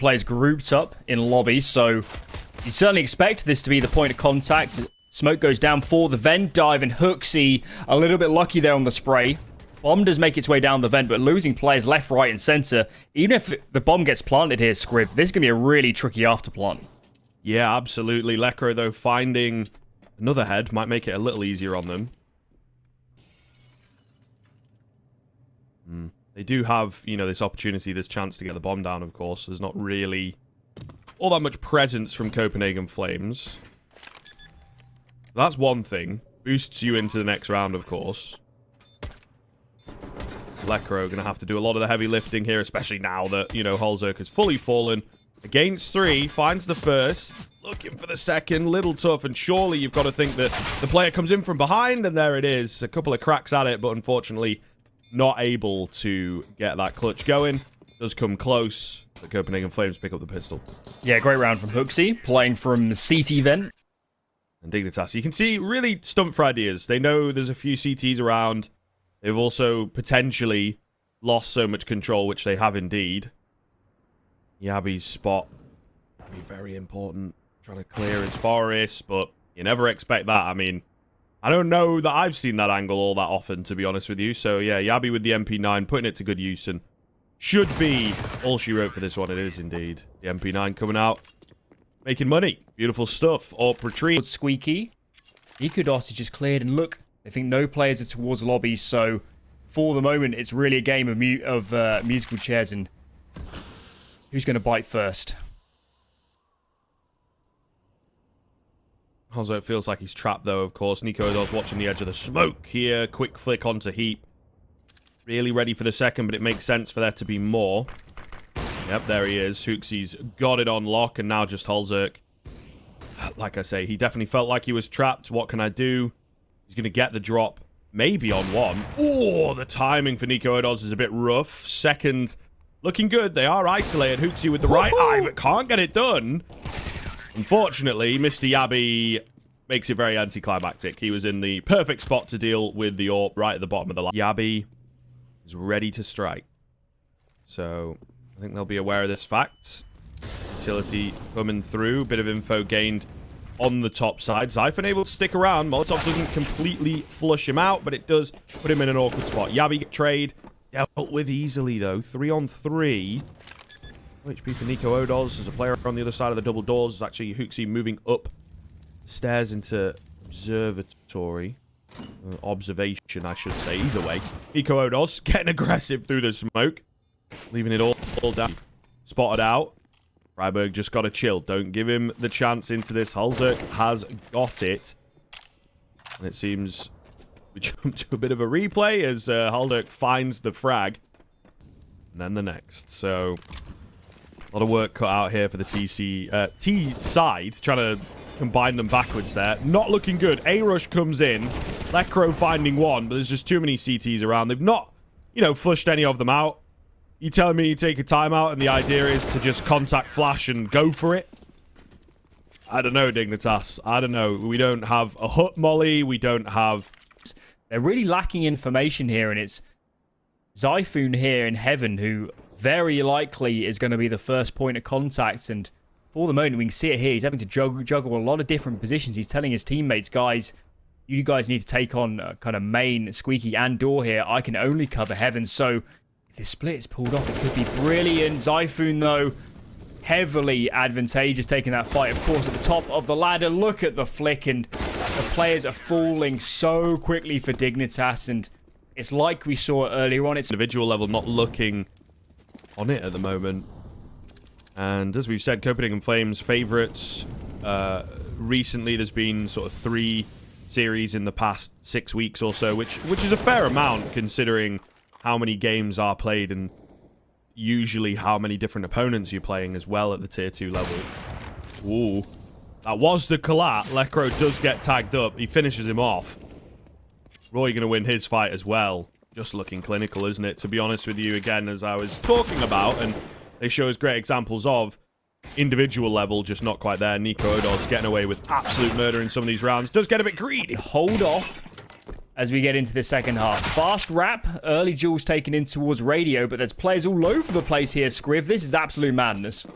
players grouped up in lobbies, so you certainly expect this to be the point of contact. Smoke goes down for the vent dive, and Hooksy a little bit lucky there on the spray. Bomb does make its way down the vent, but losing players left, right, and center. Even if the bomb gets planted here, Scrib, this is going to be a really tricky afterplant. Yeah, absolutely. Lekro, though, finding another head might make it a little easier on them. They do have, you know, this opportunity, this chance to get the bomb down, of course. There's not really all that much presence from Copenhagen Flames. That's one thing. Boosts you into the next round, of course. Lekro going to have to do a lot of the heavy lifting here, especially now that, you know, Holzerk has fully fallen. Against 3, finds the first, looking for the second, little tough, and surely you've got to think that the player comes in from behind, and there it is. A couple of cracks at it, but unfortunately not able to get that clutch going. Does come close, but Copenhagen Flames pick up the pistol. Yeah, great round from Hooksy, playing from CT vent. And Dignitas, you can see, really stumped for ideas. They know there's a few CTs around. They've also potentially lost so much control, which they have indeed. Yabi's spot will be very important. Trying to clear his forest, but you never expect that. I mean, I don't know that I've seen that angle all that often, to be honest with you. So, yeah, Yabi with the MP9, putting it to good use, and should be all she wrote for this one. It is indeed. The MP9 coming out, making money. Beautiful stuff. Orp retreat. Squeaky. Ikudos is just cleared, and look, I think no players are towards lobbies, so for the moment, it's really a game of musical chairs, and who's going to bite first? Holzerk feels like he's trapped, though, of course. Nico is watching the edge of the smoke here. Quick flick onto Heap. Really ready for the second, but it makes sense for there to be more. Yep, there he is. Hooksy's got it on lock, and now just Holzerk. Like I say, he definitely felt like he was trapped. What can I do? He's going to get the drop. Maybe on one. Oh, the timing for Nico Odos is a bit rough. Second, looking good. They are isolated. Hooksy with the right eye, but can't get it done. Unfortunately, Mr. Yabi makes it very anticlimactic. He was in the perfect spot to deal with the AWP right at the bottom of the line. Yabi is ready to strike. So, I think they'll be aware of this fact. Utility coming through. Bit of info gained on the top side. Zyphon able to stick around. Molotov doesn't completely flush him out, but it does put him in an awkward spot. Yabi get trade. Dealt with easily, though. 3-on-3. HP for Nico Odos. There's a player on the other side of the double doors. It's actually Hooksy moving up stairs into observatory. Observation, I should say. Either way. Nico Odos getting aggressive through the smoke. Leaving it all down. Spotted out. Freiburg just got to chill. Don't give him the chance into this. Holzerk has got it. And it seems we jump to a bit of a replay as Holzerk finds the frag. And then the next. So, a lot of work cut out here for the T side. Trying to combine them backwards there. Not looking good. A-Rush comes in. Lekro finding one, but there's just too many CTs around. They've not, you know, flushed any of them out. You telling me you take a timeout and the idea is to just contact flash and go for it? I don't know, Dignitas. I don't know. We don't have a hut molly. We don't have... They're really lacking information here, and it's Zyphon here in heaven who very likely is going to be the first point of contact, and for the moment, we can see it here. He's having to juggle a lot of different positions. He's telling his teammates, guys, you guys need to take on kind of main, Squeaky, and Door here. I can only cover heaven, so... If this split is pulled off, it could be brilliant. Zyphon, though, heavily advantageous taking that fight. Of course, at the top of the ladder, look at the flick, and the players are falling so quickly for Dignitas, and it's like we saw earlier on. It's individual level not looking on it at the moment. And as we've said, Copenhagen Flames favorites. Recently, there's been sort of 3 series in the past 6 weeks or so, which is a fair amount considering how many games are played and usually how many different opponents you're playing as well at the tier 2 level. Ooh. That was the collat. Lekro does get tagged up. He finishes him off. Roy going to win his fight as well. Just looking clinical, isn't it? To be honest with you, again, as I was talking about, and they show us great examples of, individual level, just not quite there. Nico Odos getting away with absolute murder in some of these rounds. Does get a bit greedy. Hold off as we get into the second half. Fast wrap, early duels taken in towards radio, but there's players all over the place here, Scriv. This is absolute madness.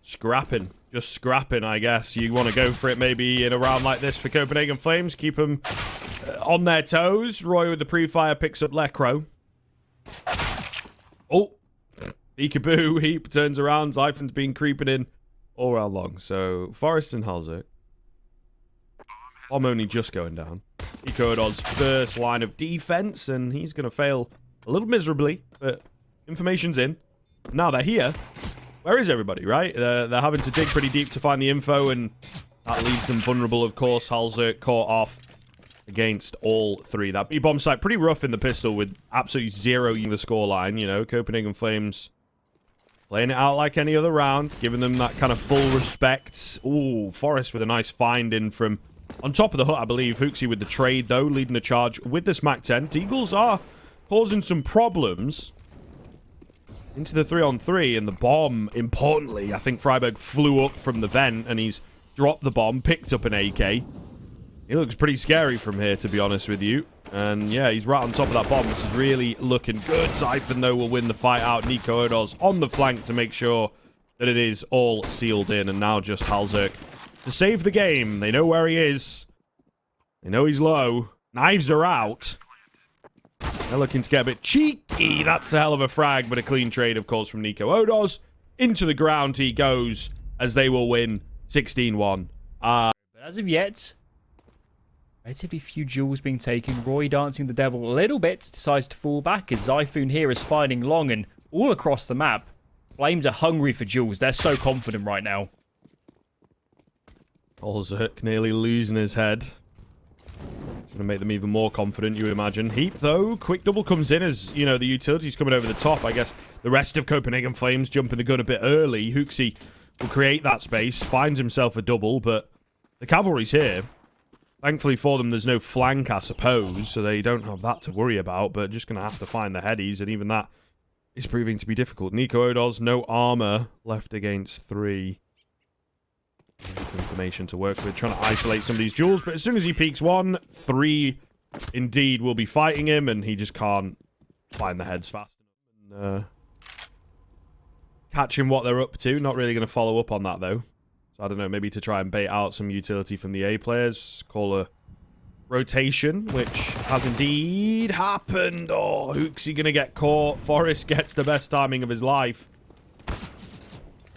scrapping. Just scrapping, I guess. You want to go for it maybe in a round like this for Copenhagen Flames. Keep them on their toes. Roy with the pre-fire picks up Lecro. Oh. Peekaboo. Heap turns around. Zyphon's been creeping in all round long. So, Forrest and Halzerk. Bomb only just going down. Nico's first line of defense, and he's going to fail a little miserably, but information's in. Now they're here. Where is everybody, right? They're having to dig pretty deep to find the info, and that leaves them vulnerable, of course. Halzerk caught off against all three. That B-bomb site pretty rough in the pistol with absolutely zeroing the scoreline. You know, Copenhagen Flames playing it out like any other round, giving them that kind of full respect. Ooh, Forrest with a nice find in from on top of the hut, I believe. Hooksy with the trade, though, leading the charge with the Smack 10. Deagles are causing some problems into the 3-on-3, and the bomb, importantly, I think Freiburg flew up from the vent, and he's dropped the bomb, picked up an AK. He looks pretty scary from here, to be honest with you. And yeah, he's right on top of that bomb. This is really looking good. Zyphon, though, will win the fight out. Nico Odos on the flank to make sure that it is all sealed in, and now just Halzerk to save the game. They know where he is. They know he's low. Knives are out. They're looking to get a bit cheeky. That's a hell of a frag, but a clean trade, of course, from Nico Odos. Into the ground he goes, as they will win 16-1. But as of yet, relatively few duels being taken. Roy dancing the devil a little bit, decides to fall back as Zyphon here is fighting long and all across the map. Flames are hungry for duels. They're so confident right now. Halzerk nearly losing his head. It's going to make them even more confident, you would imagine. Heap, though, quick double comes in as, you know, the utility's coming over the top. I guess the rest of Copenhagen Flames jumping the gun a bit early. Hooksy will create that space, finds himself a double, but the cavalry's here. Thankfully for them, there's no flank, I suppose, so they don't have that to worry about, but just going to have to find the headies, and even that is proving to be difficult. Nico Odos, no armor left against 3. Information to work with, trying to isolate some of these duels, but as soon as he peeks 1, 3 indeed will be fighting him, and he just can't find the heads fast enough. And, catching what they're up to. Not really going to follow up on that, though. So I don't know, maybe to try and bait out some utility from the A players. Call a rotation, which has indeed happened. Oh, Hooksy going to get caught. Forrest gets the best timing of his life.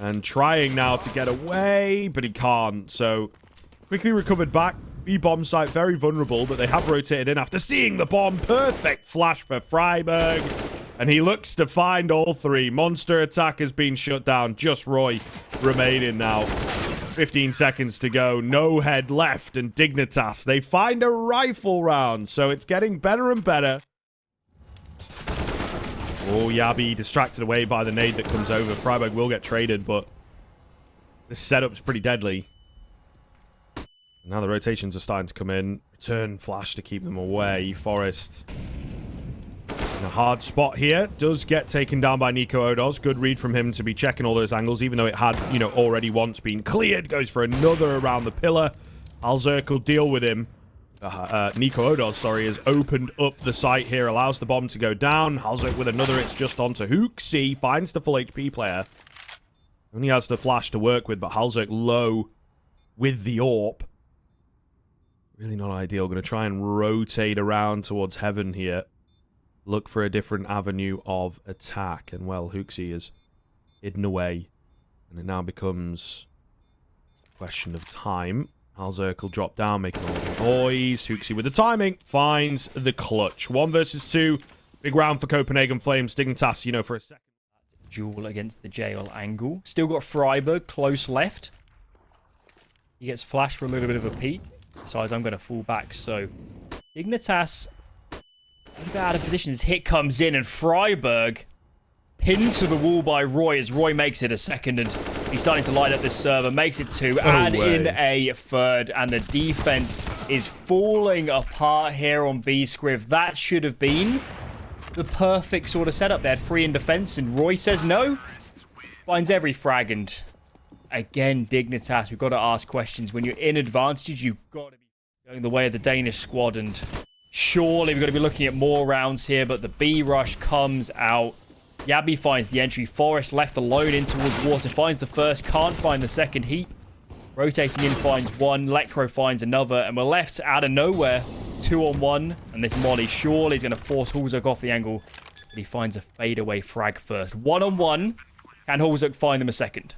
And trying now to get away, but he can't. So, quickly recovered back. B-bomb site very vulnerable, but they have rotated in after seeing the bomb. Perfect flash for Freiburg. And he looks to find all 3. Monster attack has been shut down. Just Roy remaining now. 15 seconds to go. No head left. And Dignitas, they find a rifle round. So it's getting better and better. Oh, Yabi distracted away by the nade that comes over. Freiburg will get traded, but this setup's pretty deadly. Now the rotations are starting to come in. Return flash to keep them away. Forrest in a hard spot here. Does get taken down by Nico Odos. Good read from him to be checking all those angles, even though it had, you know, already once been cleared. Goes for another around the pillar. Halzerk will deal with him. Nico Odos, sorry, has opened up the site here, allows the bomb to go down. Halzerk with another, it's just onto Hooksy, finds the full HP player. Only has the flash to work with, but Halzerk low with the AWP. Really not ideal. Going to try and rotate around towards heaven here. Look for a different avenue of attack. And, well, Hooksy is hidden away. And it now becomes a question of time. Halzerk will drop down, making all the noise. Hooksy with the timing finds the clutch. 1 versus 2. Big round for Copenhagen Flames. Dignitas, you know, for a second. Duel against the jail angle. Still got Freiburg close left. He gets flashed for a little bit of a peek. Decides I'm going to fall back. So Dignitas a bit out of position. His hit comes in and Freiburg pinned to the wall by Roy as Roy makes it a second, and he's starting to light up this server. Makes it 2, add in a third, and the defense is falling apart here on B-Scriv. That should have been the perfect sort of setup. They had 3 in defense, and Roy says no. Finds every frag, and again, Dignitas, we've got to ask questions. When you're in advantage, you've got to be going the way of the Danish squad, and surely we've got to be looking at more rounds here, but the B rush comes out. Yabi finds the entry. Forest left alone in towards water. Finds the first. Can't find the second heap. Rotating in finds one. Lecro finds another. And we're left out of nowhere. 2-on-1. And this molly surely is going to force Hulzuk off the angle. But he finds a fadeaway frag first. 1-on-1. Can Hulzuk find them a second?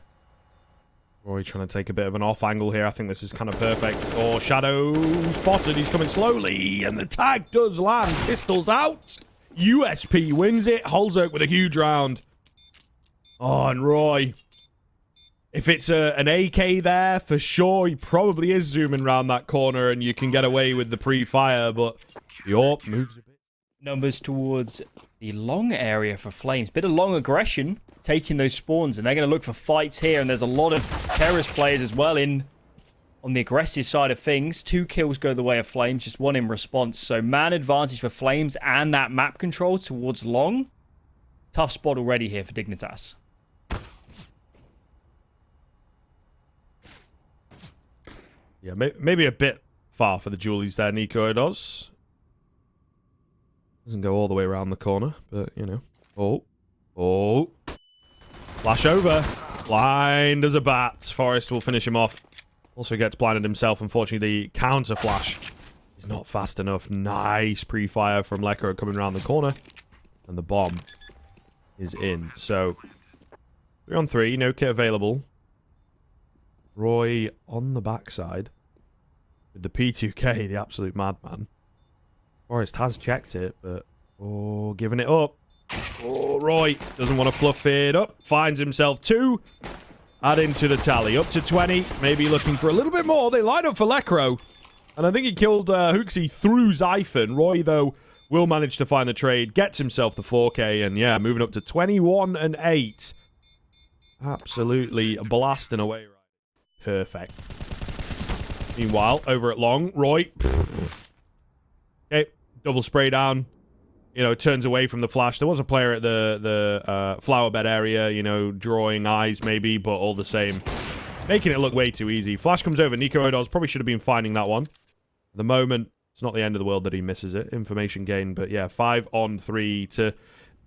Roy trying to take a bit of an off angle here. I think this is kind of perfect. Oh, Shadow spotted. He's coming slowly. And the tag does land. Pistols out. USP wins it. Hulzuk with a huge round. Oh, and Roy. If it's an AK there, for sure, he probably is zooming around that corner and you can get away with the pre-fire, but yup, moves a bit. Numbers towards the long area for Flames. Bit of long aggression, taking those spawns, and they're going to look for fights here, and there's a lot of terrorist players as well in on the aggressive side of things. 2 kills go the way of Flames, just 1 in response. So man advantage for Flames and that map control towards long. Tough spot already here for Dignitas. Yeah, maybe a bit far for the Julies there, Nico does. Doesn't go all the way around the corner, but, you know. Oh. Flash over. Blind as a bat. Forest will finish him off. Also gets blinded himself. Unfortunately, the counter flash is not fast enough. Nice pre-fire from Lecro coming around the corner. And the bomb is in. So, 3-on-3, no kit available. Roy on the backside with the P2K, the absolute madman. Forest has checked it, but giving it up. Oh, Roy doesn't want to fluff it up. Finds himself 2. Adding to the tally. Up to 20. Maybe looking for a little bit more. They line up for Lecro. And I think he killed Hooksy through Xiphon. Roy, though, will manage to find the trade. Gets himself the 4K. And yeah, moving up to 21-8. Absolutely blasting away. Perfect. Meanwhile, over at long, Roy. Okay, double spray down. You know, turns away from the flash. There was a player at the flower bed area, you know, drawing eyes maybe, but all the same. Making it look way too easy. Flash comes over. Nico Odos probably should have been finding that one. At the moment, it's not the end of the world that he misses it. Information gain, but yeah, 5-on-3 to...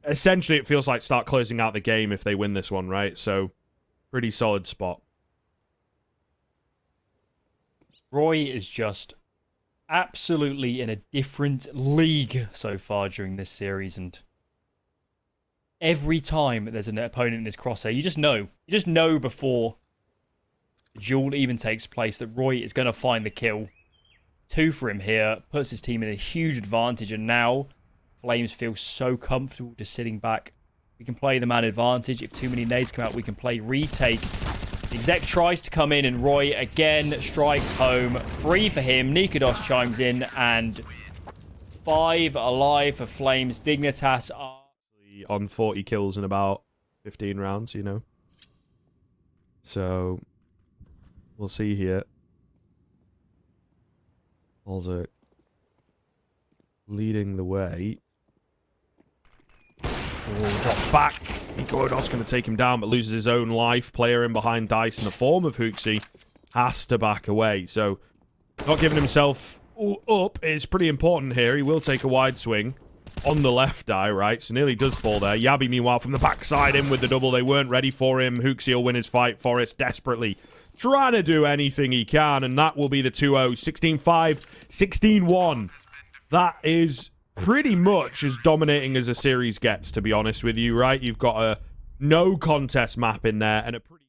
Essentially, it feels like start closing out the game if they win this one, right? So, pretty solid spot. Roy is just absolutely in a different league so far during this series, and every time there's an opponent in his crosshair, you just know before the duel even takes place that Roy is going to find the kill. 2 for him here, puts his team in a huge advantage, and now Flames feel so comfortable just sitting back. We can play the man advantage. If too many nades come out, we can play retake. The exec tries to come in, and Roy again strikes home. 3 for him. Nikodos chimes in, and 5 alive for Flames. Dignitas are on 40 kills in about 15 rounds, you know. So, we'll see here. Also, leading the way. Oh, drops back. Nico Odos going to take him down, but loses his own life. Player in behind Dice in the form of Hooksy has to back away. So, not giving himself up is pretty important here. He will take a wide swing on the left eye, right? So, nearly does fall there. Yabi, meanwhile, from the backside in with the double. They weren't ready for him. Hooksy will win his fight. Forest desperately trying to do anything he can, and that will be the 2-0. 16-5, 16-1. That is pretty much as dominating as a series gets, to be honest with you, right? You've got a no contest map in there and a pretty